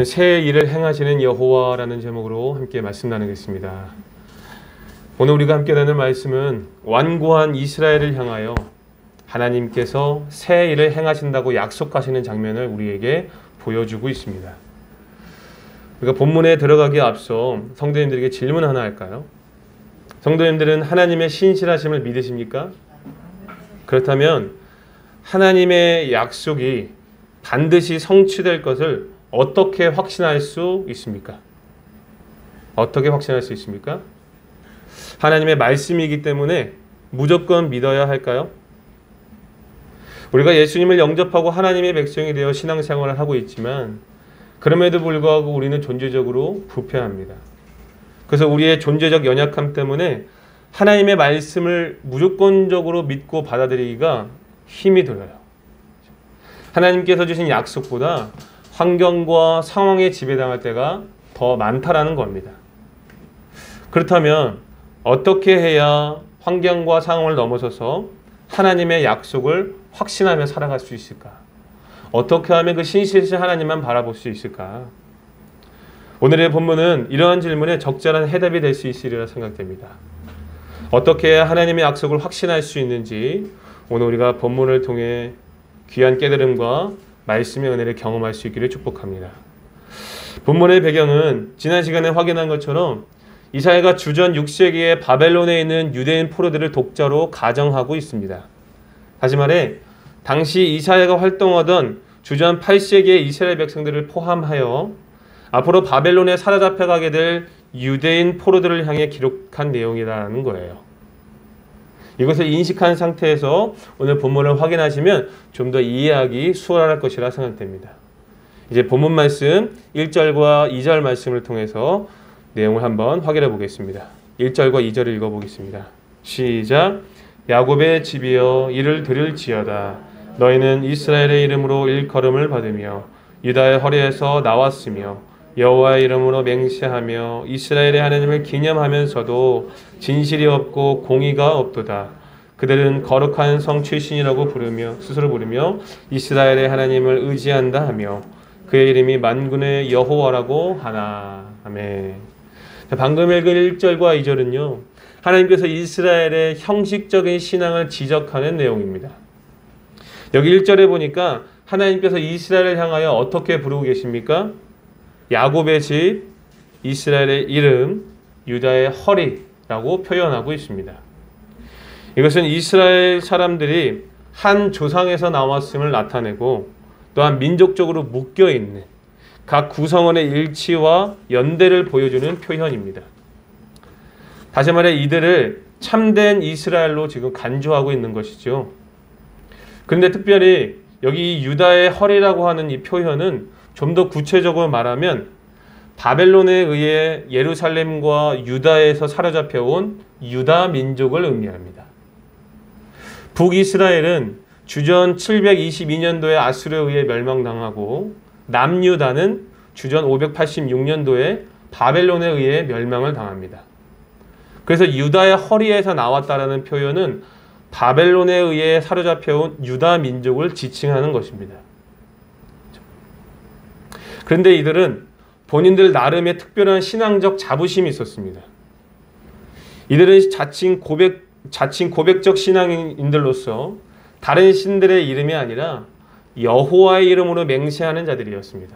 새 일을 행하시는 여호와라는 제목으로 함께 말씀 나누겠습니다. 오늘 우리가 함께 나눌 말씀은 완고한 이스라엘을 향하여 하나님께서 새 일을 행하신다고 약속하시는 장면을 우리에게 보여주고 있습니다. 우리가 본문에 들어가기에 앞서 성도님들에게 질문 하나 할까요? 성도님들은 하나님의 신실하심을 믿으십니까? 그렇다면 하나님의 약속이 반드시 성취될 것을 어떻게 확신할 수 있습니까? 어떻게 확신할 수 있습니까? 하나님의 말씀이기 때문에 무조건 믿어야 할까요? 우리가 예수님을 영접하고 하나님의 백성이 되어 신앙생활을 하고 있지만 그럼에도 불구하고 우리는 존재적으로 부패합니다. 그래서 우리의 존재적 연약함 때문에 하나님의 말씀을 무조건적으로 믿고 받아들이기가 힘이 들어요. 하나님께서 주신 약속보다 환경과 상황에 지배당할 때가 더 많다라는 겁니다. 그렇다면 어떻게 해야 환경과 상황을 넘어서서 하나님의 약속을 확신하며 살아갈 수 있을까? 어떻게 하면 그 신실하신 하나님만 바라볼 수 있을까? 오늘의 본문은 이러한 질문에 적절한 해답이 될 수 있으리라 생각됩니다. 어떻게 해야 하나님의 약속을 확신할 수 있는지 오늘 우리가 본문을 통해 귀한 깨달음과 말씀의 은혜를 경험할 수 있기를 축복합니다. 본문의 배경은 지난 시간에 확인한 것처럼 이사야가 주전 6세기에 바벨론에 있는 유대인 포로들을 독자로 가정하고 있습니다. 다시 말해 당시 이사야가 활동하던 주전 8세기의 이스라엘 백성들을 포함하여 앞으로 바벨론에 사로잡혀가게 될 유대인 포로들을 향해 기록한 내용이라는 거예요. 이것을 인식한 상태에서 오늘 본문을 확인하시면 좀 더 이해하기 수월할 것이라 생각됩니다. 이제 본문 말씀 1절과 2절 말씀을 통해서 내용을 한번 확인해 보겠습니다. 1절과 2절을 읽어보겠습니다. 시작. 야곱의 집이여 이를 들을지어다. 너희는 이스라엘의 이름으로 일컬음을 받으며 유다의 허리에서 나왔으며 여호와의 이름으로 맹세하며 이스라엘의 하나님을 기념하면서도 진실이 없고 공의가 없도다. 그들은 거룩한 성 출신이라고 스스로 부르며 이스라엘의 하나님을 의지한다 하며 그의 이름이 만군의 여호와라고 하나. 아멘. 방금 읽은 1절과 2절은요. 하나님께서 이스라엘의 형식적인 신앙을 지적하는 내용입니다. 여기 1절에 보니까 하나님께서 이스라엘을 향하여 어떻게 부르고 계십니까? 야곱의 집, 이스라엘의 이름, 유다의 허리라고 표현하고 있습니다. 이것은 이스라엘 사람들이 한 조상에서 나왔음을 나타내고 또한 민족적으로 묶여있는 각 구성원의 일치와 연대를 보여주는 표현입니다. 다시 말해 이들을 참된 이스라엘로 지금 간주하고 있는 것이죠. 그런데 특별히 여기 유다의 허리라고 하는 이 표현은 좀 더 구체적으로 말하면 바벨론에 의해 예루살렘과 유다에서 사로잡혀온 유다 민족을 의미합니다. 북이스라엘은 주전 722년도에 아수르에 의해 멸망당하고 남유다는 주전 586년도에 바벨론에 의해 멸망을 당합니다. 그래서 유다의 허리에서 나왔다라는 표현은 바벨론에 의해 사로잡혀온 유다 민족을 지칭하는 것입니다. 그런데 이들은 본인들 나름의 특별한 신앙적 자부심이 있었습니다. 이들은 자칭 고백적 신앙인들로서 다른 신들의 이름이 아니라 여호와의 이름으로 맹세하는 자들이었습니다.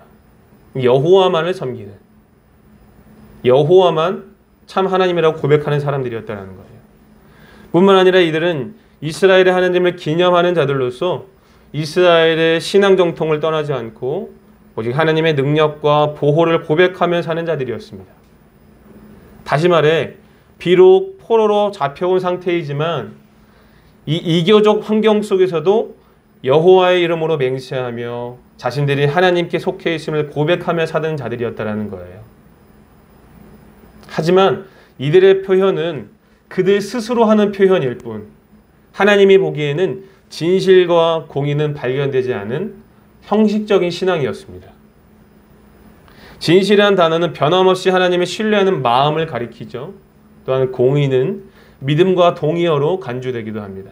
여호와만을 섬기는, 여호와만 참 하나님이라고 고백하는 사람들이었다는 거예요. 뿐만 아니라 이들은 이스라엘의 하나님을 기념하는 자들로서 이스라엘의 신앙 정통을 떠나지 않고 오직 하나님의 능력과 보호를 고백하며 사는 자들이었습니다. 다시 말해 비록 포로로 잡혀온 상태이지만 이 이교적 환경 속에서도 여호와의 이름으로 맹세하며 자신들이 하나님께 속해 있음을 고백하며 사는 자들이었다는 거예요. 하지만 이들의 표현은 그들 스스로 하는 표현일 뿐 하나님이 보기에는 진실과 공의는 발견되지 않은 형식적인 신앙이었습니다. 진실이라는 단어는 변함없이 하나님을 신뢰하는 마음을 가리키죠. 또한 공의는 믿음과 동의어로 간주되기도 합니다.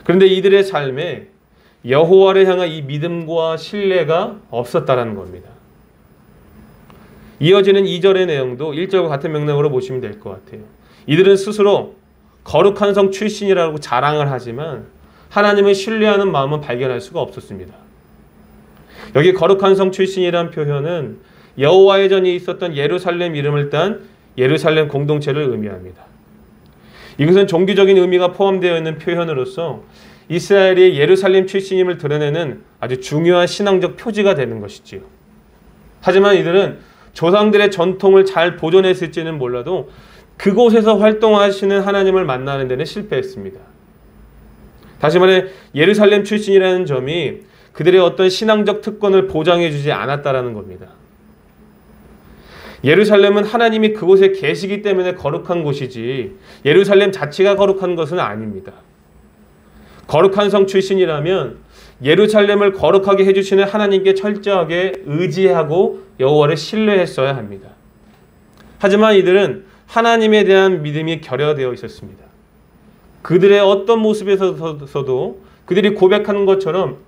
그런데 이들의 삶에 여호와를 향한 이 믿음과 신뢰가 없었다라는 겁니다. 이어지는 2절의 내용도 1절과 같은 맥락으로 보시면 될 것 같아요. 이들은 스스로 거룩한 성 출신이라고 자랑을 하지만 하나님을 신뢰하는 마음은 발견할 수가 없었습니다. 여기 거룩한 성 출신이라는 표현은 여호와의 전이 있었던 예루살렘 이름을 딴 예루살렘 공동체를 의미합니다. 이것은 종교적인 의미가 포함되어 있는 표현으로서 이스라엘이 예루살렘 출신임을 드러내는 아주 중요한 신앙적 표지가 되는 것이지요. 하지만 이들은 조상들의 전통을 잘 보존했을지는 몰라도 그곳에서 활동하시는 하나님을 만나는 데는 실패했습니다. 다시 말해 예루살렘 출신이라는 점이 그들의 어떤 신앙적 특권을 보장해 주지 않았다라는 겁니다. 예루살렘은 하나님이 그곳에 계시기 때문에 거룩한 곳이지 예루살렘 자체가 거룩한 것은 아닙니다. 거룩한 성 출신이라면 예루살렘을 거룩하게 해주시는 하나님께 철저하게 의지하고 여호와를 신뢰했어야 합니다. 하지만 이들은 하나님에 대한 믿음이 결여되어 있었습니다. 그들의 어떤 모습에서도 그들이 고백하는 것처럼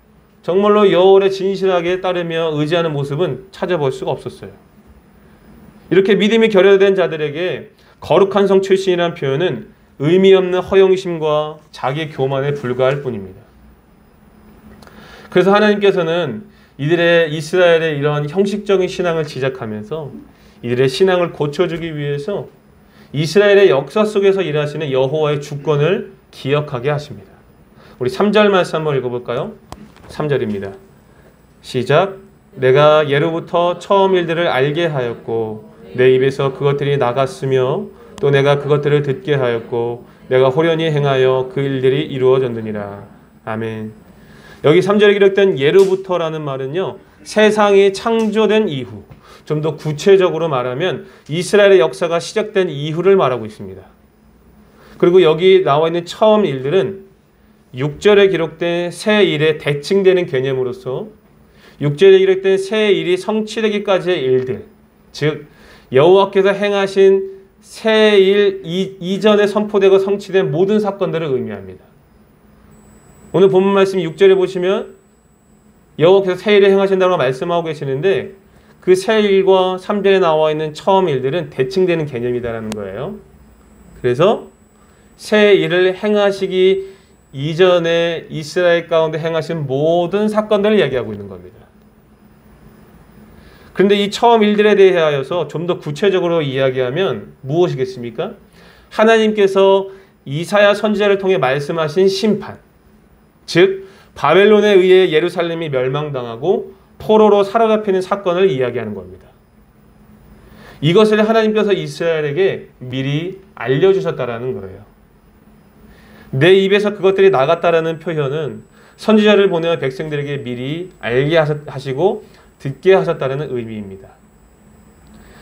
정말로 여호와를 진실하게 따르며 의지하는 모습은 찾아볼 수가 없었어요. 이렇게 믿음이 결여된 자들에게 거룩한 성 출신이라는 표현은 의미 없는 허영심과 자기 교만에 불과할 뿐입니다. 그래서 하나님께서는 이스라엘의 이런 형식적인 신앙을 지적하면서 이들의 신앙을 고쳐주기 위해서 이스라엘의 역사 속에서 일하시는 여호와의 주권을 기억하게 하십니다. 우리 3절 말씀 한번 읽어볼까요? 3절입니다. 시작. 내가 예로부터 처음 일들을 알게 하였고 내 입에서 그것들이 나갔으며 또 내가 그것들을 듣게 하였고 내가 호련히 행하여 그 일들이 이루어졌느니라. 아멘. 여기 3절에 기록된 예로부터라는 말은요, 세상이 창조된 이후, 좀 더 구체적으로 말하면 이스라엘의 역사가 시작된 이후를 말하고 있습니다. 그리고 여기 나와 있는 처음 일들은 6절에 기록된 새 일에 대칭되는 개념으로서 6절에 기록된 새 일이 성취되기까지의 일들, 즉 여호와께서 행하신 새 일 이전에 선포되고 성취된 모든 사건들을 의미합니다. 오늘 본문 말씀 6절에 보시면 여호와께서 새 일을 행하신다고 말씀하고 계시는데 그 새 일과 3절에 나와 있는 처음 일들은 대칭되는 개념이다라는 거예요. 그래서 새 일을 행하시기 이전에 이스라엘 가운데 행하신 모든 사건들을 이야기하고 있는 겁니다. 그런데 이 처음 일들에 대하여서 좀 더 구체적으로 이야기하면 무엇이겠습니까? 하나님께서 이사야 선지자를 통해 말씀하신 심판, 즉 바벨론에 의해 예루살렘이 멸망당하고 포로로 사로잡히는 사건을 이야기하는 겁니다. 이것을 하나님께서 이스라엘에게 미리 알려주셨다라는 거예요. 내 입에서 그것들이 나갔다라는 표현은 선지자를 보내어 백성들에게 미리 알게 하시고 듣게 하셨다는 의미입니다.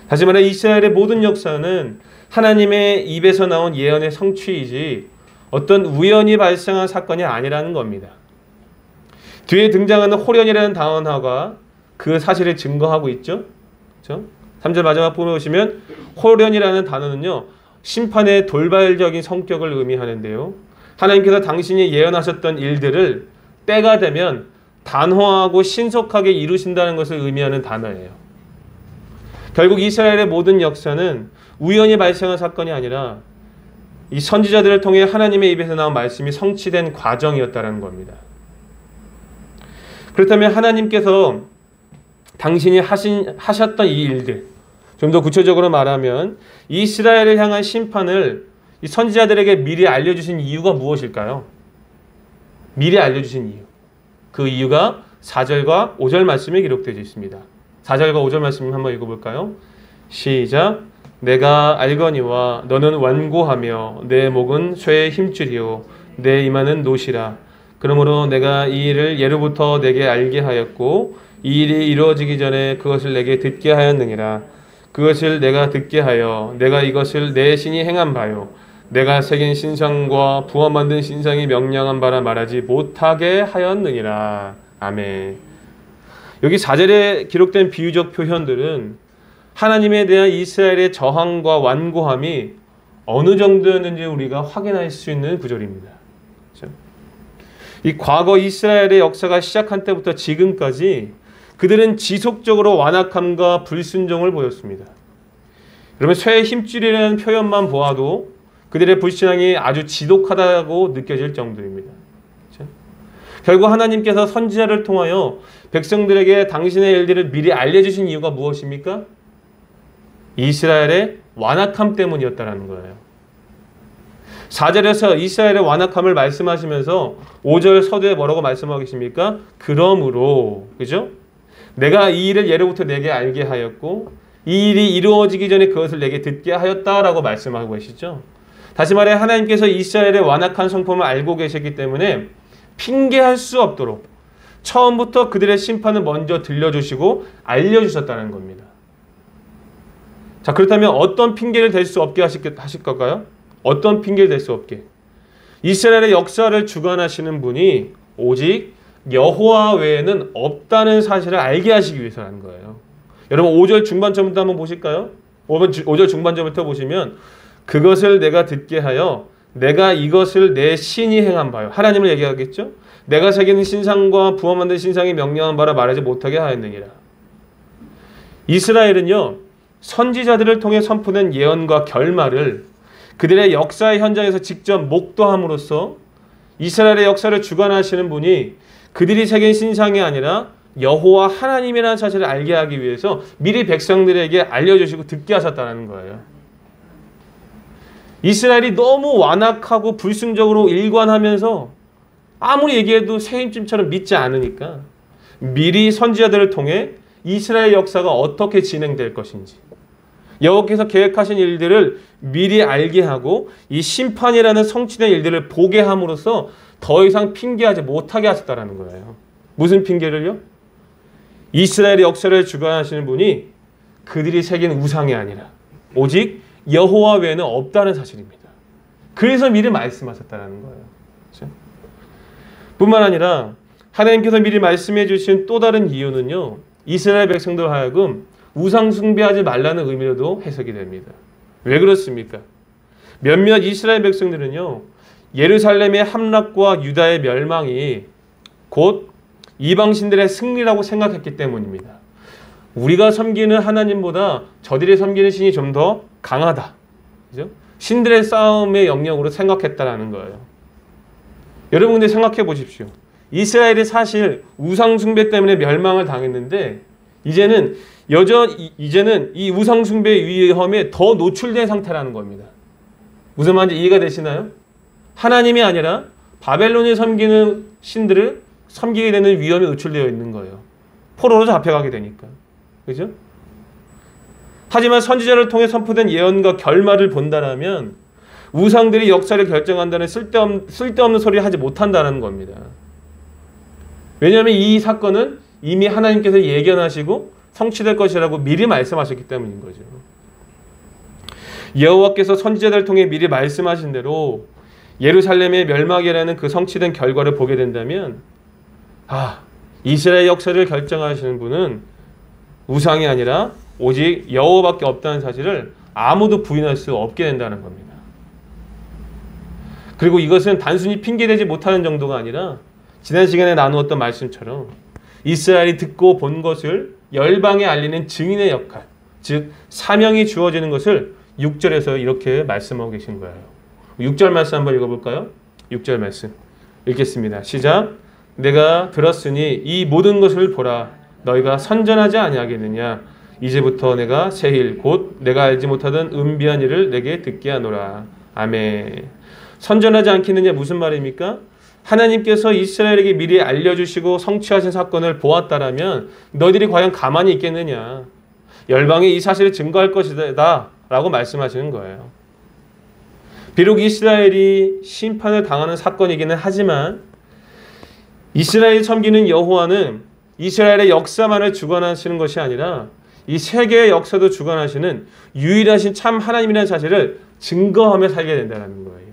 다시 말해 이스라엘의 모든 역사는 하나님의 입에서 나온 예언의 성취이지 어떤 우연히 발생한 사건이 아니라는 겁니다. 뒤에 등장하는 호련이라는 단어가 그 사실을 증거하고 있죠. 그렇죠? 3절 마지막 부분을 보시면 호련이라는 단어는요, 심판의 돌발적인 성격을 의미하는데요. 하나님께서 당신이 예언하셨던 일들을 때가 되면 단호하고 신속하게 이루신다는 것을 의미하는 단어예요. 결국 이스라엘의 모든 역사는 우연히 발생한 사건이 아니라 이 선지자들을 통해 하나님의 입에서 나온 말씀이 성취된 과정이었다는 겁니다. 그렇다면 하나님께서 당신이 하셨던 이 일들, 좀 더 구체적으로 말하면 이스라엘을 향한 심판을 이 선지자들에게 미리 알려주신 이유가 무엇일까요? 미리 알려주신 이유. 그 이유가 4절과 5절 말씀에 기록되어 있습니다. 4절과 5절 말씀 한번 읽어볼까요? 시작. 내가 알거니와 너는 완고하며 내 목은 쇠에 힘줄이요 내 이마는 노시라. 그러므로 내가 이 일을 예로부터 내게 알게 하였고 이 일이 이루어지기 전에 그것을 내게 듣게 하였느니라. 그것을 내가 듣게 하여 내가 이것을 내 신이 행한 바요 내가 새긴 신상과 부어 만든 신상이 명령한 바라 말하지 못하게 하였느니라. 아멘. 여기 4절에 기록된 비유적 표현들은 하나님에 대한 이스라엘의 저항과 완고함이 어느 정도였는지 우리가 확인할 수 있는 구절입니다. 그렇죠? 이 과거 이스라엘의 역사가 시작한 때부터 지금까지 그들은 지속적으로 완악함과 불순종을 보였습니다. 그러면 쇠의 힘줄이라는 표현만 보아도 그들의 불신앙이 아주 지독하다고 느껴질 정도입니다. 그렇죠? 결국 하나님께서 선지자를 통하여 백성들에게 당신의 일들을 미리 알려주신 이유가 무엇입니까? 이스라엘의 완악함 때문이었다는 거예요. 4절에서 이스라엘의 완악함을 말씀하시면서 5절 서두에 뭐라고 말씀하고 계십니까? 그러므로, 그죠? 내가 이 일을 예로부터 내게 알게 하였고 이 일이 이루어지기 전에 그것을 내게 듣게 하였다라고 말씀하고 계시죠. 다시 말해 하나님께서 이스라엘의 완악한 성품을 알고 계셨기 때문에 핑계할 수 없도록 처음부터 그들의 심판을 먼저 들려주시고 알려주셨다는 겁니다. 자, 그렇다면 어떤 핑계를 댈 수 없게 하실 걸까요? 어떤 핑계를 댈 수 없게? 이스라엘의 역사를 주관하시는 분이 오직 여호와 외에는 없다는 사실을 알게 하시기 위해서라는 거예요. 여러분 5절 중반절부터 한번 보실까요? 5절 중반절부터 보시면 그것을 내가 듣게 하여 내가 이것을 내 신이 행한 바요. 하나님을 얘기하겠죠? 내가 새기는 신상과 부어 만든 신상이 명령한 바라 말하지 못하게 하였느니라. 이스라엘은요, 선지자들을 통해 선포된 예언과 결말을 그들의 역사의 현장에서 직접 목도함으로써 이스라엘의 역사를 주관하시는 분이 그들이 새긴 신상이 아니라 여호와 하나님이라는 사실을 알게 하기 위해서 미리 백성들에게 알려주시고 듣게 하셨다는 거예요. 이스라엘이 너무 완악하고 불순적으로 일관하면서 아무리 얘기해도 새임찜처럼 믿지 않으니까 미리 선지자들을 통해 이스라엘 역사가 어떻게 진행될 것인지 여호와께서 계획하신 일들을 미리 알게 하고 이 심판이라는 성취된 일들을 보게 함으로써 더 이상 핑계하지 못하게 하셨다는 거예요. 무슨 핑계를요? 이스라엘의 역사를 주관하시는 분이 그들이 새긴 우상이 아니라 오직 여호와 외에는 없다는 사실입니다. 그래서 미리 말씀하셨다는 거예요. 그렇죠? 뿐만 아니라 하나님께서 미리 말씀해 주신 또 다른 이유는요. 이스라엘 백성들 하여금 우상 숭배하지 말라는 의미로도 해석이 됩니다. 왜 그렇습니까? 몇몇 이스라엘 백성들은요. 예루살렘의 함락과 유다의 멸망이 곧 이방신들의 승리라고 생각했기 때문입니다. 우리가 섬기는 하나님보다 저들이 섬기는 신이 좀 더 강하다. 그죠? 신들의 싸움의 영역으로 생각했다라는 거예요. 여러분 근데 생각해 보십시오. 이스라엘이 사실 우상 숭배 때문에 멸망을 당했는데 이제는 이 우상 숭배의 위험에 더 노출된 상태라는 겁니다. 무슨 말인지 이해가 되시나요? 하나님이 아니라 바벨론이 섬기는 신들을 섬기게 되는 위험에 노출되어 있는 거예요. 포로로 잡혀가게 되니까. 그죠? 하지만 선지자를 통해 선포된 예언과 결말을 본다라면 우상들이 역사를 결정한다는 쓸데없는 소리를 하지 못한다는 겁니다. 왜냐하면 이 사건은 이미 하나님께서 예견하시고 성취될 것이라고 미리 말씀하셨기 때문인 거죠. 여호와께서 선지자들을 통해 미리 말씀하신 대로 예루살렘의 멸망이라는 그 성취된 결과를 보게 된다면 이스라엘 역사를 결정하시는 분은 우상이 아니라 오직 여호와밖에 없다는 사실을 아무도 부인할 수 없게 된다는 겁니다. 그리고 이것은 단순히 핑계대지 못하는 정도가 아니라 지난 시간에 나누었던 말씀처럼 이스라엘이 듣고 본 것을 열방에 알리는 증인의 역할, 즉 사명이 주어지는 것을 6절에서 이렇게 말씀하고 계신 거예요. 6절 말씀 한번 읽어볼까요? 6절 말씀 읽겠습니다. 시작. 내가 들었으니 이 모든 것을 보라. 너희가 선전하지 아니하겠느냐. 이제부터 내가 새 일 곧 내가 알지 못하던 은비한 일을 내게 듣게 하노라. 아멘. 선전하지 않겠느냐 무슨 말입니까? 하나님께서 이스라엘에게 미리 알려주시고 성취하신 사건을 보았다라면 너희들이 과연 가만히 있겠느냐. 열방에 이 사실을 증거할 것이다 라고 말씀하시는 거예요. 비록 이스라엘이 심판을 당하는 사건이기는 하지만 이스라엘이 섬기는 여호와는 이스라엘의 역사만을 주관하시는 것이 아니라 이 세계의 역사도 주관하시는 유일하신 참 하나님이라는 사실을 증거하며 살게 된다는 거예요.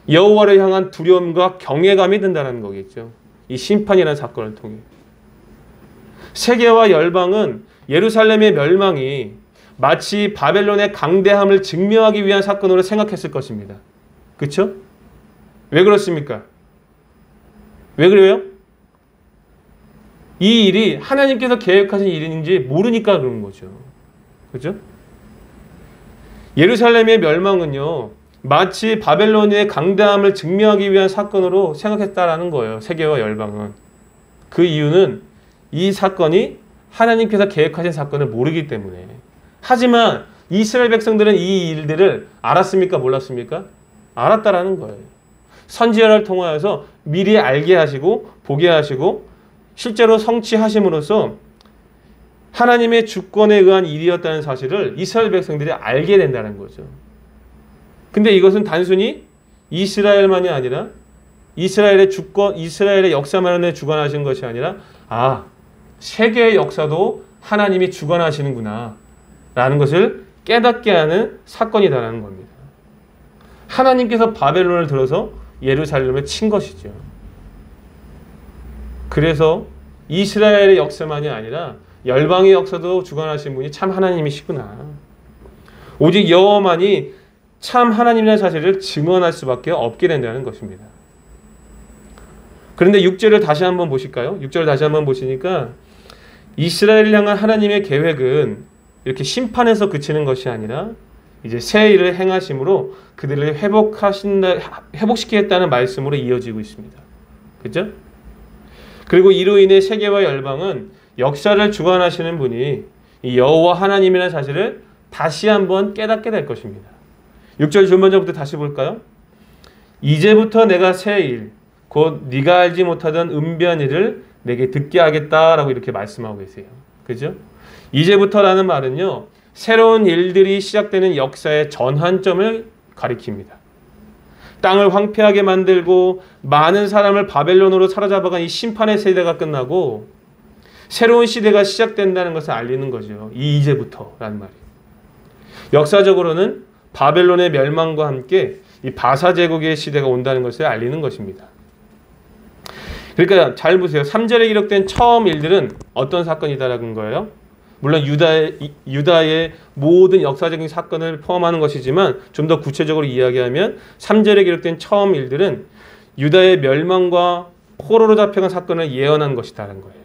여호와를 향한 두려움과 경외감이 든다는 거겠죠. 이 심판이라는 사건을 통해. 세계와 열방은 예루살렘의 멸망이 마치 바벨론의 강대함을 증명하기 위한 사건으로 생각했을 것입니다. 그렇죠? 왜 그렇습니까? 왜 그래요? 이 일이 하나님께서 계획하신 일인지 모르니까 그런 거죠. 그죠? 예루살렘의 멸망은요, 마치 바벨론의 강대함을 증명하기 위한 사건으로 생각했다라는 거예요. 세계와 열방은. 그 이유는 이 사건이 하나님께서 계획하신 사건을 모르기 때문에. 하지만 이스라엘 백성들은 이 일들을 알았습니까? 몰랐습니까? 알았다라는 거예요. 선지자를 통하여서 미리 알게 하시고 보게 하시고 실제로 성취하심으로써 하나님의 주권에 의한 일이었다는 사실을 이스라엘 백성들이 알게 된다는 거죠. 근데 이것은 단순히 이스라엘만이 아니라 이스라엘의 주권, 이스라엘의 역사만을 주관하신 것이 아니라 세계의 역사도 하나님이 주관하시는구나 라는 것을 깨닫게 하는 사건이다라는 겁니다. 하나님께서 바벨론을 들어서 예루살렘을 친 것이죠. 그래서 이스라엘의 역사만이 아니라 열방의 역사도 주관하신 분이 참 하나님이시구나. 오직 여호와만이 참 하나님이라는 사실을 증언할 수밖에 없게 된다는 것입니다. 그런데 6절을 다시 한번 보실까요? 6절을 다시 한번 보시니까 이스라엘을 향한 하나님의 계획은 이렇게 심판에서 그치는 것이 아니라 이제 새 일을 행하심으로 그들을 회복시키겠다는 말씀으로 이어지고 있습니다. 그죠? 그리고 이로 인해 세계와 열방은 역사를 주관하시는 분이 이 여호와 하나님이라는 사실을 다시 한번 깨닫게 될 것입니다. 6절 전반절부터 다시 볼까요? 이제부터 내가 새 일, 곧 네가 알지 못하던 은비한 일을 내게 듣게 하겠다라고 이렇게 말씀하고 계세요. 그죠? 이제부터라는 말은요, 새로운 일들이 시작되는 역사의 전환점을 가리킵니다. 땅을 황폐하게 만들고 많은 사람을 바벨론으로 사로잡아간 이 심판의 세대가 끝나고 새로운 시대가 시작된다는 것을 알리는 거죠. 이 이제부터라는 말이. 역사적으로는 바벨론의 멸망과 함께 이 바사 제국의 시대가 온다는 것을 알리는 것입니다. 그러니까 잘 보세요. 3절에 기록된 처음 일들은 어떤 사건이다라는 거예요? 물론 유다의 모든 역사적인 사건을 포함하는 것이지만 좀 더 구체적으로 이야기하면 3절에 기록된 처음 일들은 유다의 멸망과 포로로 잡혀간 사건을 예언한 것이다라는 거예요.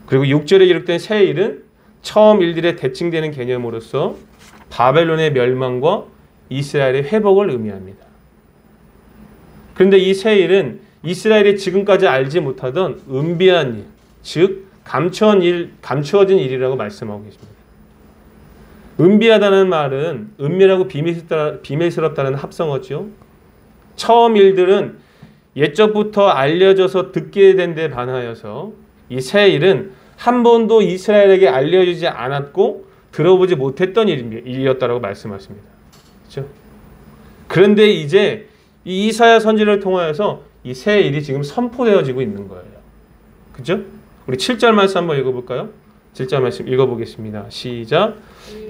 그리고 6절에 기록된 새 일은 처음 일들에 대칭되는 개념으로서 바벨론의 멸망과 이스라엘의 회복을 의미합니다. 그런데 이 새 일은 이스라엘이 지금까지 알지 못하던 은비한 일, 즉 감추어진 일이라고 말씀하고 계십니다. 은비하다는 말은 은밀하고 비밀스럽다는 합성어죠. 처음 일들은 옛적부터 알려져서 듣게 된 데 반하여서 이 새 일은 한 번도 이스라엘에게 알려지지 않았고 들어보지 못했던 일이었다라고 말씀하십니다. 그렇죠? 그런데 이제 이 이사야 선지를 통하여서 이 새 일이 지금 선포되어지고 있는 거예요. 그죠? 우리 7절 말씀 한번 읽어볼까요? 7절 말씀 읽어보겠습니다. 시작.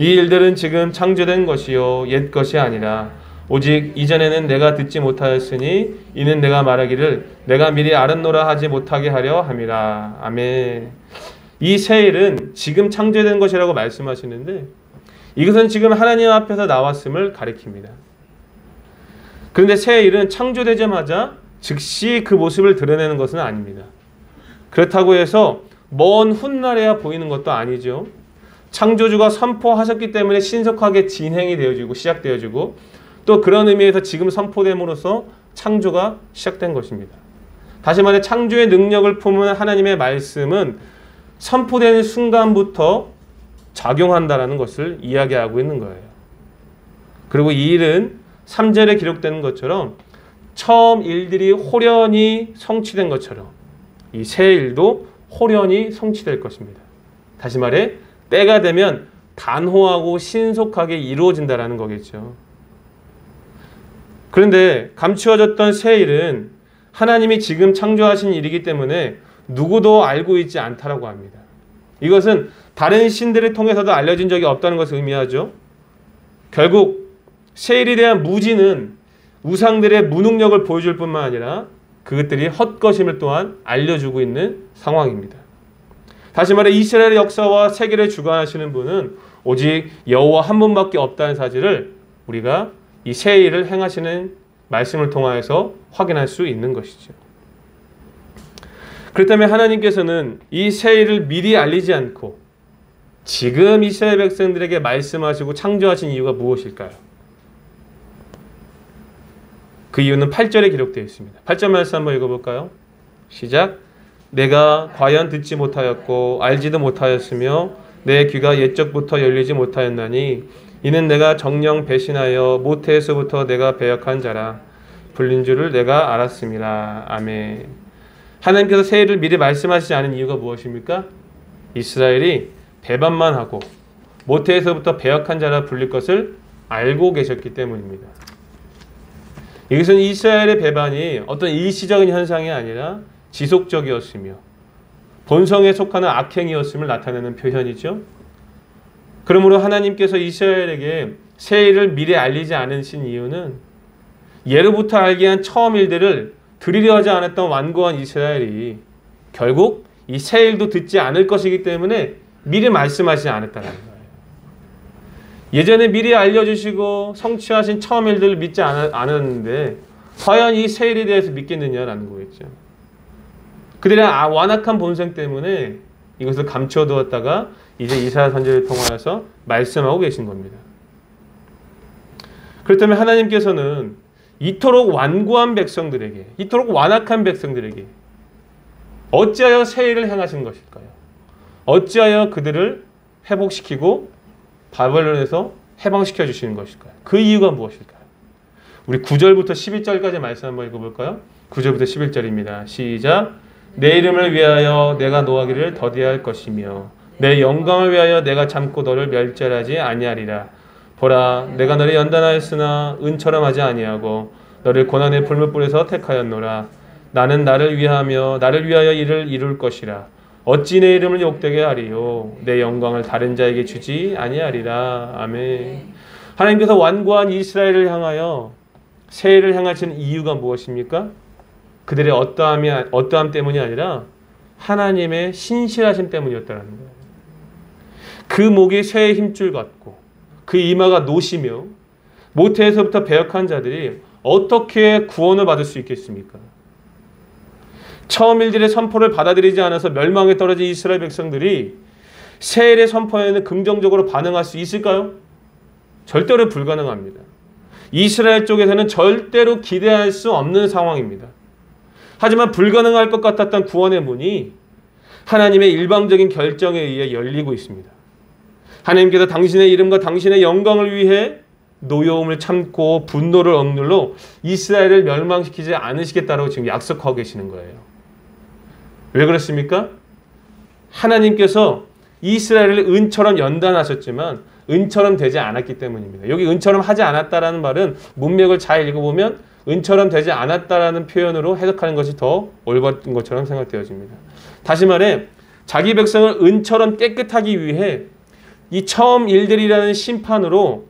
이 일들은 지금 창조된 것이요 옛 것이 아니라 오직 이전에는 내가 듣지 못하였으니 이는 내가 말하기를 내가 미리 알았노라 하지 못하게 하려 함이라. 아멘. 이 새 일은 지금 창조된 것이라고 말씀하시는데 이것은 지금 하나님 앞에서 나왔음을 가리킵니다. 그런데 새 일은 창조되자마자 즉시 그 모습을 드러내는 것은 아닙니다. 그렇다고 해서 먼 훗날에야 보이는 것도 아니죠. 창조주가 선포하셨기 때문에 신속하게 진행이 되어지고 시작되어지고 또 그런 의미에서 지금 선포됨으로써 창조가 시작된 것입니다. 다시 말해 창조의 능력을 품은 하나님의 말씀은 선포되는 순간부터 작용한다는 것을 이야기하고 있는 거예요. 그리고 이 일은 3절에 기록되는 것처럼 처음 일들이 호련히 성취된 것처럼 이 새 일도 호련히 성취될 것입니다. 다시 말해 때가 되면 단호하고 신속하게 이루어진다는 거겠죠. 그런데 감추어졌던 새 일은 하나님이 지금 창조하신 일이기 때문에 누구도 알고 있지 않다라고 합니다. 이것은 다른 신들을 통해서도 알려진 적이 없다는 것을 의미하죠. 결국 새 일에 대한 무지는 우상들의 무능력을 보여줄 뿐만 아니라 그것들이 헛것임을 또한 알려주고 있는 상황입니다. 다시 말해 이스라엘의 역사와 세계를 주관하시는 분은 오직 여호와 한 분밖에 없다는 사실을 우리가 이 새 일을 행하시는 말씀을 통하여서 확인할 수 있는 것이죠. 그렇다면 하나님께서는 이 새 일을 미리 알리지 않고 지금 이스라엘 백성들에게 말씀하시고 창조하신 이유가 무엇일까요? 그 이유는 8절에 기록되어 있습니다. 8절 말씀 한번 읽어볼까요? 시작. 내가 과연 듣지 못하였고 알지도 못하였으며 내 귀가 옛적부터 열리지 못하였나니 이는 내가 정령 배신하여 모태에서부터 내가 배역한 자라 불린 줄을 내가 알았음이라. 아멘. 하나님께서 새 일을 미리 말씀하시지 않은 이유가 무엇입니까? 이스라엘이 배반만 하고 모태에서부터 배역한 자라 불릴 것을 알고 계셨기 때문입니다. 이것은 이스라엘의 배반이 어떤 일시적인 현상이 아니라 지속적이었으며 본성에 속하는 악행이었음을 나타내는 표현이죠. 그러므로 하나님께서 이스라엘에게 새 일을 미리 알리지 않으신 이유는 예로부터 알게 한 처음 일들을 들으려 하지 않았던 완고한 이스라엘이 결국 이 새 일도 듣지 않을 것이기 때문에 미리 말씀하시지 않았다는 거예요. 예전에 미리 알려주시고 성취하신 처음 일들을 믿지 않았는데 과연 이 새 일에 대해서 믿겠느냐라는 거겠죠. 그들의 완악한 본성 때문에 이것을 감춰두었다가 이제 이사야 선지자를 통하여서 말씀하고 계신 겁니다. 그렇다면 하나님께서는 이토록 완고한 백성들에게, 이토록 완악한 백성들에게 어찌하여 새 일을 행하신 것일까요? 어찌하여 그들을 회복시키고 바벨론에서 해방시켜 주시는 것일까요? 그 이유가 무엇일까요? 우리 9절부터 11절까지 말씀 한번 읽어볼까요? 9절부터 11절입니다. 시작. 내 이름을 위하여 내가 노하기를 더디할 것이며 내 영광을 위하여 내가 참고 너를 멸절하지 아니하리라. 보라, 내가 너를 연단하였으나 은처럼 하지 아니하고 너를 고난의 불못불에서 택하였노라. 나는 나를 위하며 나를 위하여 이를 이룰 것이라. 어찌 내 이름을 욕되게 하리요. 내 영광을 다른 자에게 주지 아니하리라. 아멘. 하나님께서 완고한 이스라엘을 향하여 새 일을 행하시는 이유가 무엇입니까? 그들의 어떠함 때문이 아니라 하나님의 신실하심 때문이었다는 거예요. 그 목이 쇠의 힘줄 같고 그 이마가 노시며 모태에서부터 배역한 자들이 어떻게 구원을 받을 수 있겠습니까? 처음 일들의 선포를 받아들이지 않아서 멸망에 떨어진 이스라엘 백성들이 새 일의 선포에는 긍정적으로 반응할 수 있을까요? 절대로 불가능합니다. 이스라엘 쪽에서는 절대로 기대할 수 없는 상황입니다. 하지만 불가능할 것 같았던 구원의 문이 하나님의 일방적인 결정에 의해 열리고 있습니다. 하나님께서 당신의 이름과 당신의 영광을 위해 노여움을 참고 분노를 억눌러 이스라엘을 멸망시키지 않으시겠다고 지금 약속하고 계시는 거예요. 왜 그렇습니까? 하나님께서 이스라엘을 은처럼 연단하셨지만 은처럼 되지 않았기 때문입니다. 여기 은처럼 하지 않았다라는 말은 문맥을 잘 읽어보면 은처럼 되지 않았다라는 표현으로 해석하는 것이 더 올바른 것처럼 생각되어집니다. 다시 말해 자기 백성을 은처럼 깨끗하기 위해 이 처음 일들이라는 심판으로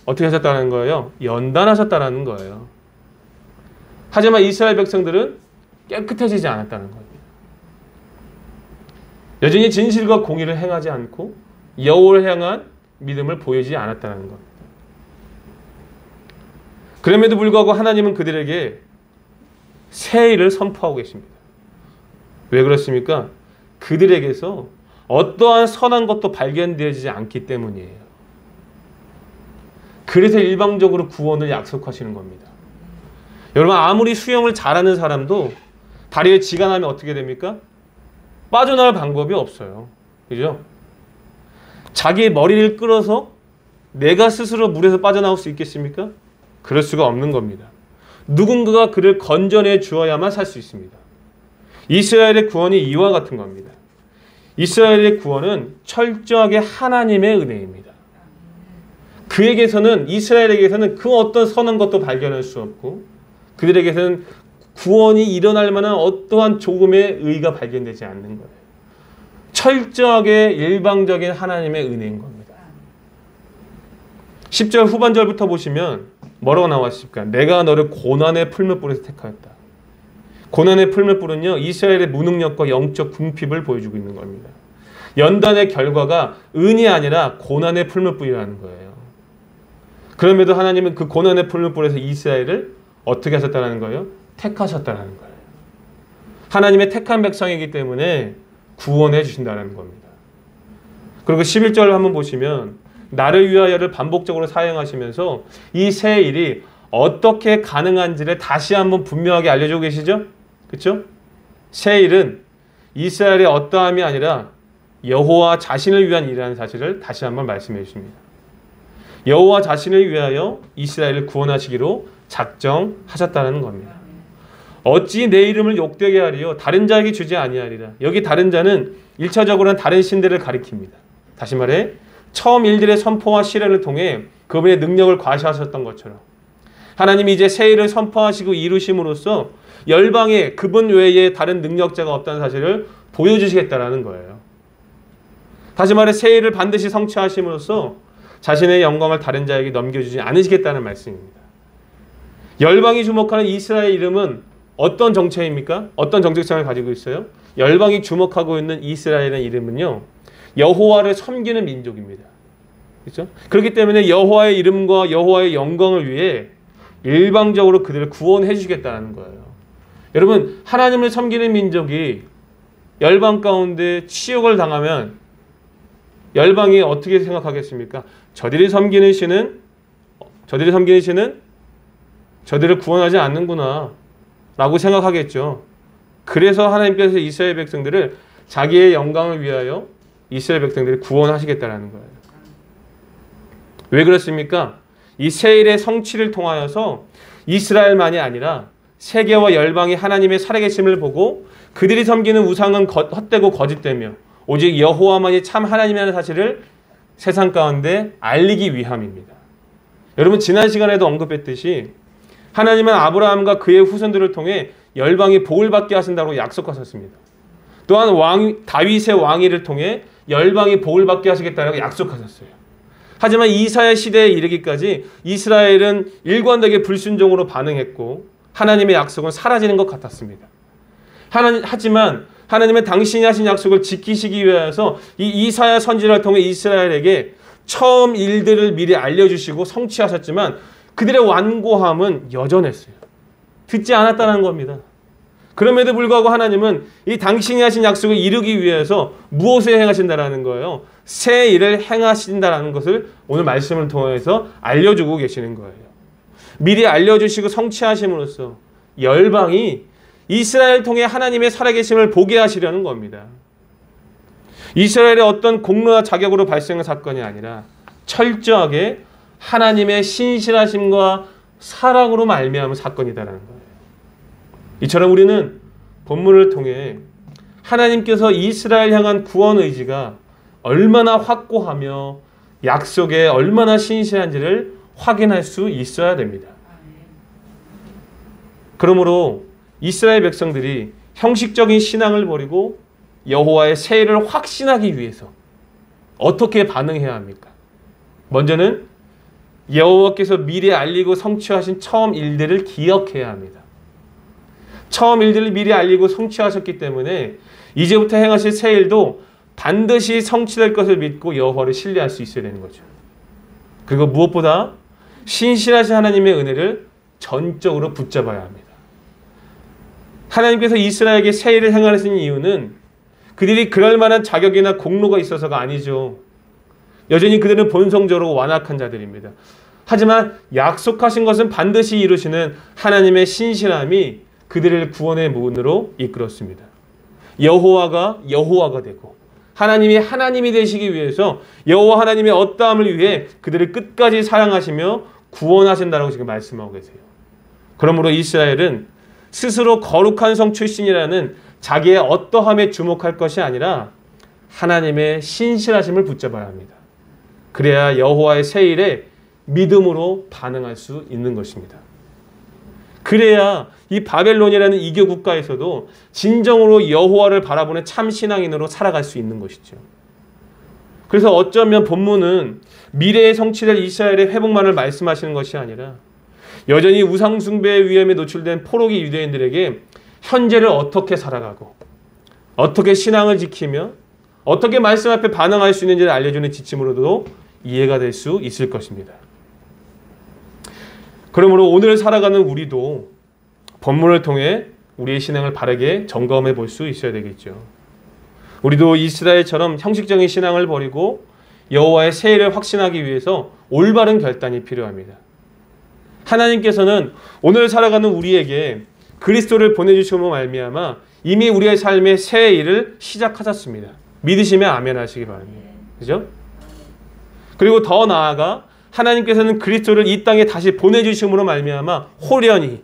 어떻게 하셨다는 거예요? 연단하셨다는 거예요. 하지만 이스라엘 백성들은 깨끗해지지 않았다는 겁니다. 여전히 진실과 공의를 행하지 않고 여호와를 향한 믿음을 보이지 않았다는 겁니다. 그럼에도 불구하고 하나님은 그들에게 새 일을 선포하고 계십니다. 왜 그렇습니까? 그들에게서 어떠한 선한 것도 발견되지 않기 때문이에요. 그래서 일방적으로 구원을 약속하시는 겁니다. 여러분, 아무리 수영을 잘하는 사람도 다리에 쥐가 나면 어떻게 됩니까? 빠져나올 방법이 없어요. 그죠? 자기의 머리를 끌어서 내가 스스로 물에서 빠져나올 수 있겠습니까? 그럴 수가 없는 겁니다. 누군가가 그를 건져내 주어야만 살 수 있습니다. 이스라엘의 구원이 이와 같은 겁니다. 이스라엘의 구원은 철저하게 하나님의 은혜입니다. 그에게서는, 이스라엘에게서는 그 어떤 선한 것도 발견할 수 없고 그들에게서는 구원이 일어날 만한 어떠한 조금의 의의가 발견되지 않는 거예요. 철저하게 일방적인 하나님의 은혜인 겁니다. 10절 후반절부터 보시면 뭐라고 나와 있습니까? 내가 너를 고난의 풀무불에서 택하였다. 고난의 풀무불은요, 이스라엘의 무능력과 영적 궁핍을 보여주고 있는 겁니다. 연단의 결과가 은이 아니라 고난의 풀무불이라는 거예요. 그럼에도 하나님은 그 고난의 풀무불에서 이스라엘을 어떻게 하셨다는 거예요? 택하셨다는 거예요. 하나님의 택한 백성이기 때문에 구원해 주신다는 겁니다. 그리고 11절 한번 보시면 나를 위하여를 반복적으로 사용하시면서 이 새 일이 어떻게 가능한지를 다시 한번 분명하게 알려주고 계시죠? 그렇죠? 새 일은 이스라엘의 어떠함이 아니라 여호와 자신을 위한 일이라는 사실을 다시 한번 말씀해 주십니다. 여호와 자신을 위하여 이스라엘을 구원하시기로 작정하셨다는 겁니다. 어찌 내 이름을 욕되게 하리요 다른 자에게 주지 아니하리라. 여기 다른 자는 1차적으로는 다른 신들을 가리킵니다. 다시 말해 처음 일들의 선포와 실현을 통해 그분의 능력을 과시하셨던 것처럼 하나님이 이제 새 일을 선포하시고 이루심으로써 열방에 그분 외에 다른 능력자가 없다는 사실을 보여주시겠다라는 거예요. 다시 말해 새 일을 반드시 성취하심으로써 자신의 영광을 다른 자에게 넘겨주지 않으시겠다는 말씀입니다. 열방이 주목하는 이스라엘 이름은 어떤 정체입니까? 어떤 정체성을 가지고 있어요? 열방이 주목하고 있는 이스라엘의 이름은요, 여호와를 섬기는 민족입니다. 그렇죠? 그렇기 때문에 여호와의 이름과 여호와의 영광을 위해 일방적으로 그들을 구원해 주시겠다는 거예요. 여러분, 하나님을 섬기는 민족이 열방 가운데 치욕을 당하면 열방이 어떻게 생각하겠습니까? 저들이 섬기는 신은 저들을 구원하지 않는구나 라고 생각하겠죠. 그래서 하나님께서 이스라엘 백성들을 자기의 영광을 위하여 이스라엘 백성들을 구원하시겠다는 거예요. 왜 그렇습니까? 이 새 일의 성취를 통하여서 이스라엘만이 아니라 세계와 열방이 하나님의 살아계심을 보고 그들이 섬기는 우상은 헛되고 거짓되며 오직 여호와만이 참 하나님이라는 사실을 세상 가운데 알리기 위함입니다. 여러분, 지난 시간에도 언급했듯이 하나님은 아브라함과 그의 후손들을 통해 열방이 복을 받게 하신다고 약속하셨습니다. 또한 다윗의 왕위를 통해 열방이 복을 받게 하시겠다고 약속하셨어요. 하지만 이사야 시대에 이르기까지 이스라엘은 일관되게 불순종으로 반응했고 하나님의 약속은 사라지는 것 같았습니다. 하지만 하나님은 당신이 하신 약속을 지키시기 위해서 이 이사야 선지자를 통해 이스라엘에게 처음 일들을 미리 알려주시고 성취하셨지만 그들의 완고함은 여전했어요. 듣지 않았다는 겁니다. 그럼에도 불구하고 하나님은 이 당신이 하신 약속을 이루기 위해서 무엇을 행하신다라는 거예요? 새 일을 행하신다라는 것을 오늘 말씀을 통해서 알려주고 계시는 거예요. 미리 알려주시고 성취하심으로써 열방이 이스라엘을 통해 하나님의 살아계심을 보게 하시려는 겁니다. 이스라엘의 어떤 공로나 자격으로 발생한 사건이 아니라 철저하게 하나님의 신실하심과 사랑으로 말미암은 사건이다라는 거예요. 이처럼 우리는 본문을 통해 하나님께서 이스라엘 향한 구원 의지가 얼마나 확고하며 약속에 얼마나 신실한지를 확인할 수 있어야 됩니다. 그러므로 이스라엘 백성들이 형식적인 신앙을 버리고 여호와의 새 일을 확신하기 위해서 어떻게 반응해야 합니까? 먼저는 여호와께서 미리 알리고 성취하신 처음 일들을 기억해야 합니다. 처음 일들을 미리 알리고 성취하셨기 때문에 이제부터 행하실 새 일도 반드시 성취될 것을 믿고 여호와를 신뢰할 수 있어야 되는 거죠. 그리고 무엇보다 신실하신 하나님의 은혜를 전적으로 붙잡아야 합니다. 하나님께서 이스라엘에게 새 일을 행하신 이유는 그들이 그럴 만한 자격이나 공로가 있어서가 아니죠. 여전히 그들은 본성적으로 완악한 자들입니다. 하지만 약속하신 것은 반드시 이루시는 하나님의 신실함이 그들을 구원의 문으로 이끌었습니다. 여호와가 되고 하나님이 하나님이 되시기 위해서 여호와 하나님의 어떠함을 위해 그들을 끝까지 사랑하시며 구원하신다라고 지금 말씀하고 계세요. 그러므로 이스라엘은 스스로 거룩한 성 출신이라는 자기의 어떠함에 주목할 것이 아니라 하나님의 신실하심을 붙잡아야 합니다. 그래야 여호와의 새 일에 믿음으로 반응할 수 있는 것입니다. 그래야 이 바벨론이라는 이교 국가에서도 진정으로 여호와를 바라보는 참 신앙인으로 살아갈 수 있는 것이죠. 그래서 어쩌면 본문은 미래에 성취될 이스라엘의 회복만을 말씀하시는 것이 아니라 여전히 우상 숭배의 위험에 노출된 포로기 유대인들에게 현재를 어떻게 살아가고 어떻게 신앙을 지키며 어떻게 말씀 앞에 반응할 수 있는지를 알려주는 지침으로도 이해가 될 수 있을 것입니다. 그러므로 오늘 살아가는 우리도 본문을 통해 우리의 신앙을 바르게 점검해 볼 수 있어야 되겠죠. 우리도 이스라엘처럼 형식적인 신앙을 버리고 여호와의 새 일을 확신하기 위해서 올바른 결단이 필요합니다. 하나님께서는 오늘 살아가는 우리에게 그리스도를 보내주심으로 말미암아 이미 우리의 삶의 새 일을 시작하셨습니다. 믿으시면 아멘 하시기 바랍니다. 그죠? 그리고 더 나아가 하나님께서는 그리스도를 이 땅에 다시 보내주심으로 말미암아 호련히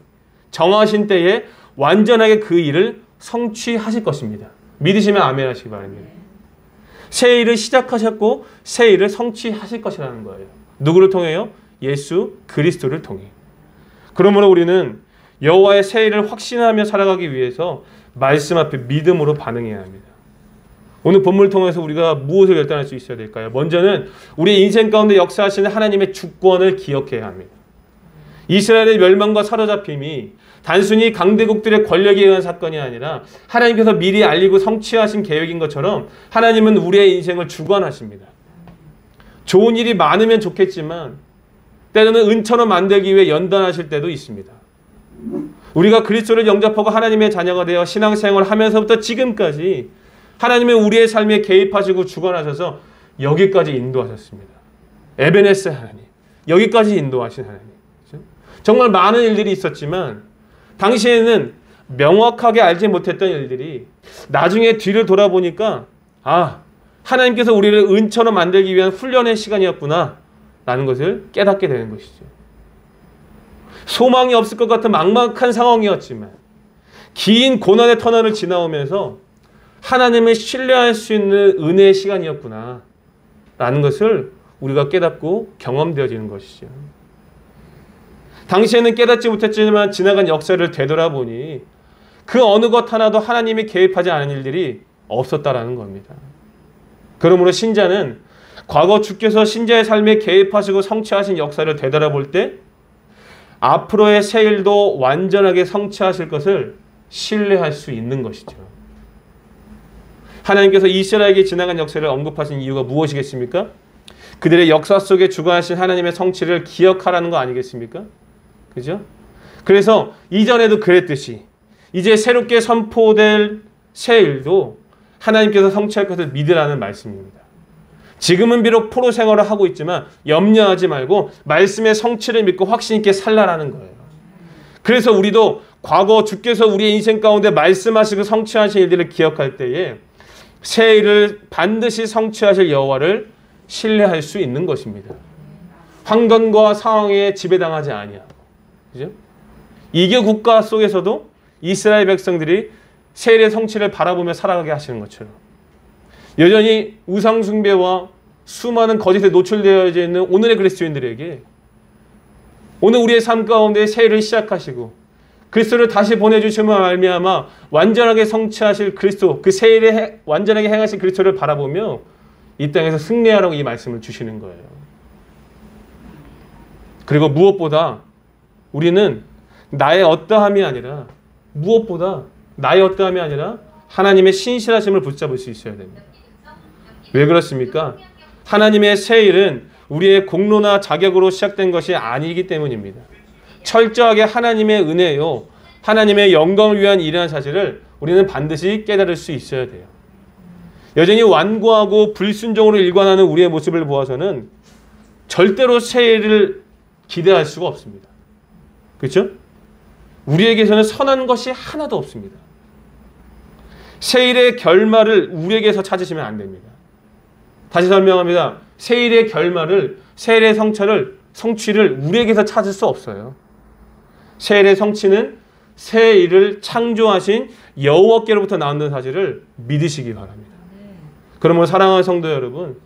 정하신 때에 완전하게 그 일을 성취하실 것입니다. 믿으시면 아멘 하시기 바랍니다. 새 일을 시작하셨고 새 일을 성취하실 것이라는 거예요. 누구를 통해요? 예수 그리스도를 통해. 그러므로 우리는 여호와의 새 일을 확신하며 살아가기 위해서 말씀 앞에 믿음으로 반응해야 합니다. 오늘 본문을 통해서 우리가 무엇을 결단할 수 있어야 될까요? 먼저는 우리 인생 가운데 역사하시는 하나님의 주권을 기억해야 합니다. 이스라엘의 멸망과 사로잡힘이 단순히 강대국들의 권력에 의한 사건이 아니라 하나님께서 미리 알리고 성취하신 계획인 것처럼 하나님은 우리의 인생을 주관하십니다. 좋은 일이 많으면 좋겠지만 때로는 은처럼 만들기 위해 연단하실 때도 있습니다. 우리가 그리스도를 영접하고 하나님의 자녀가 되어 신앙생활을 하면서부터 지금까지 하나님은 우리의 삶에 개입하시고 주관하셔서 여기까지 인도하셨습니다. 에베네스 하나님, 여기까지 인도하신 하나님. 그렇죠? 정말 많은 일들이 있었지만 당시에는 명확하게 알지 못했던 일들이 나중에 뒤를 돌아보니까 하나님께서 우리를 은처럼 만들기 위한 훈련의 시간이었구나 라는 것을 깨닫게 되는 것이죠. 소망이 없을 것 같은 막막한 상황이었지만 긴 고난의 터널을 지나오면서 하나님을 신뢰할 수 있는 은혜의 시간이었구나 라는 것을 우리가 깨닫고 경험되어지는 것이죠. 당시에는 깨닫지 못했지만 지나간 역사를 되돌아보니 그 어느 것 하나도 하나님이 개입하지 않은 일들이 없었다라는 겁니다. 그러므로 신자는 과거 주께서 신자의 삶에 개입하시고 성취하신 역사를 되돌아볼 때 앞으로의 새 일도 완전하게 성취하실 것을 신뢰할 수 있는 것이죠. 하나님께서 이스라엘에게 지나간 역사를 언급하신 이유가 무엇이겠습니까? 그들의 역사 속에 주관하신 하나님의 성취를 기억하라는 거 아니겠습니까? 그죠? 그래서 이전에도 그랬듯이 이제 새롭게 선포될 새 일도 하나님께서 성취할 것을 믿으라는 말씀입니다. 지금은 비록 포로 생활을 하고 있지만 염려하지 말고 말씀의 성취를 믿고 확신 있게 살라라는 거예요. 그래서 우리도 과거 주께서 우리의 인생 가운데 말씀하시고 성취하신 일들을 기억할 때에 새 일을 반드시 성취하실 여호와를 신뢰할 수 있는 것입니다. 환경과 상황에 지배당하지 아니하고, 그죠? 이교 국가 속에서도 이스라엘 백성들이 새 일의 성취를 바라보며 살아가게 하시는 것처럼 여전히 우상 숭배와 수많은 거짓에 노출되어 있는 오늘의 그리스도인들에게 오늘 우리의 삶 가운데 새 일을 시작하시고 그리스도를 다시 보내주심을 말미암아 완전하게 성취하실 그리스도, 그 새 일에 완전하게 행하신 그리스도를 바라보며 이 땅에서 승리하라고 이 말씀을 주시는 거예요. 그리고 무엇보다 우리는 나의 어떠함이 아니라 하나님의 신실하심을 붙잡을 수 있어야 됩니다. 왜 그렇습니까? 하나님의 새 일은 우리의 공로나 자격으로 시작된 것이 아니기 때문입니다. 철저하게 하나님의 은혜요, 하나님의 영광을 위한 일이라는 사실을 우리는 반드시 깨달을 수 있어야 돼요. 여전히 완고하고 불순종으로 일관하는 우리의 모습을 보아서는 절대로 새 일을 기대할 수가 없습니다. 그렇죠? 우리에게서는 선한 것이 하나도 없습니다. 새 일의 결말을 우리에게서 찾으시면 안 됩니다. 다시 설명합니다. 새 일의 결말을, 새 일의 성취를 우리에게서 찾을 수 없어요. 새 일의 성취는 새 일을 창조하신 여호와께로부터 나온다는 사실을 믿으시기 바랍니다. 그러면 사랑하는 성도 여러분,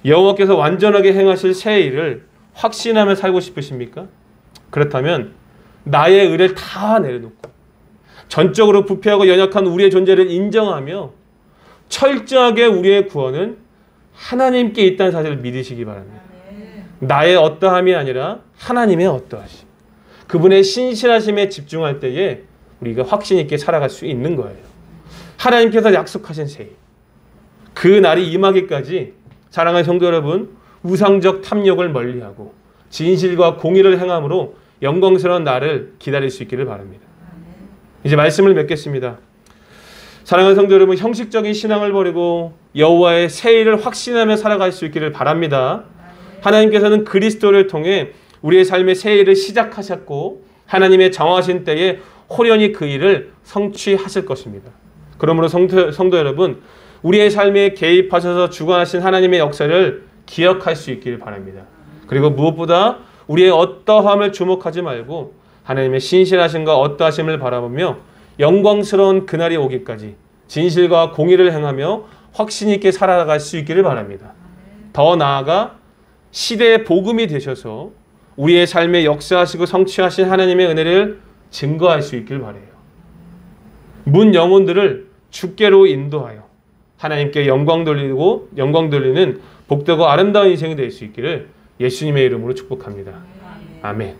여호와께서 완전하게 행하실 새 일을 확신하며 살고 싶으십니까? 그렇다면 나의 의를 다 내려놓고 전적으로 부패하고 연약한 우리의 존재를 인정하며 철저하게 우리의 구원은 하나님께 있다는 사실을 믿으시기 바랍니다. 나의 어떠함이 아니라 하나님의 어떠하심, 그분의 신실하심에 집중할 때에 우리가 확신 있게 살아갈 수 있는 거예요. 하나님께서 약속하신 새 일, 그 날이 임하기까지 사랑하는 성도 여러분, 우상적 탐욕을 멀리하고 진실과 공의를 행함으로 영광스러운 날을 기다릴 수 있기를 바랍니다. 이제 말씀을 맺겠습니다. 사랑하는 성도 여러분, 형식적인 신앙을 버리고 여호와의 새 일을 확신하며 살아갈 수 있기를 바랍니다. 하나님께서는 그리스도를 통해 우리의 삶의 새 일을 시작하셨고 하나님의 정하신 때에 호련히 그 일을 성취하실 것입니다. 그러므로 성도 여러분, 우리의 삶에 개입하셔서 주관하신 하나님의 역사를 기억할 수 있기를 바랍니다. 그리고 무엇보다 우리의 어떠함을 주목하지 말고 하나님의 신실하심과 어떠하심을 바라보며 영광스러운 그날이 오기까지 진실과 공의를 행하며 확신 있게 살아갈 수 있기를 바랍니다. 더 나아가 시대의 복음이 되셔서 우리의 삶에 역사하시고 성취하신 하나님의 은혜를 증거할 수 있길 바라요. 문 영혼들을 주께로 인도하여 하나님께 영광 돌리는 복되고 아름다운 인생이 될 수 있기를 예수님의 이름으로 축복합니다. 아멘.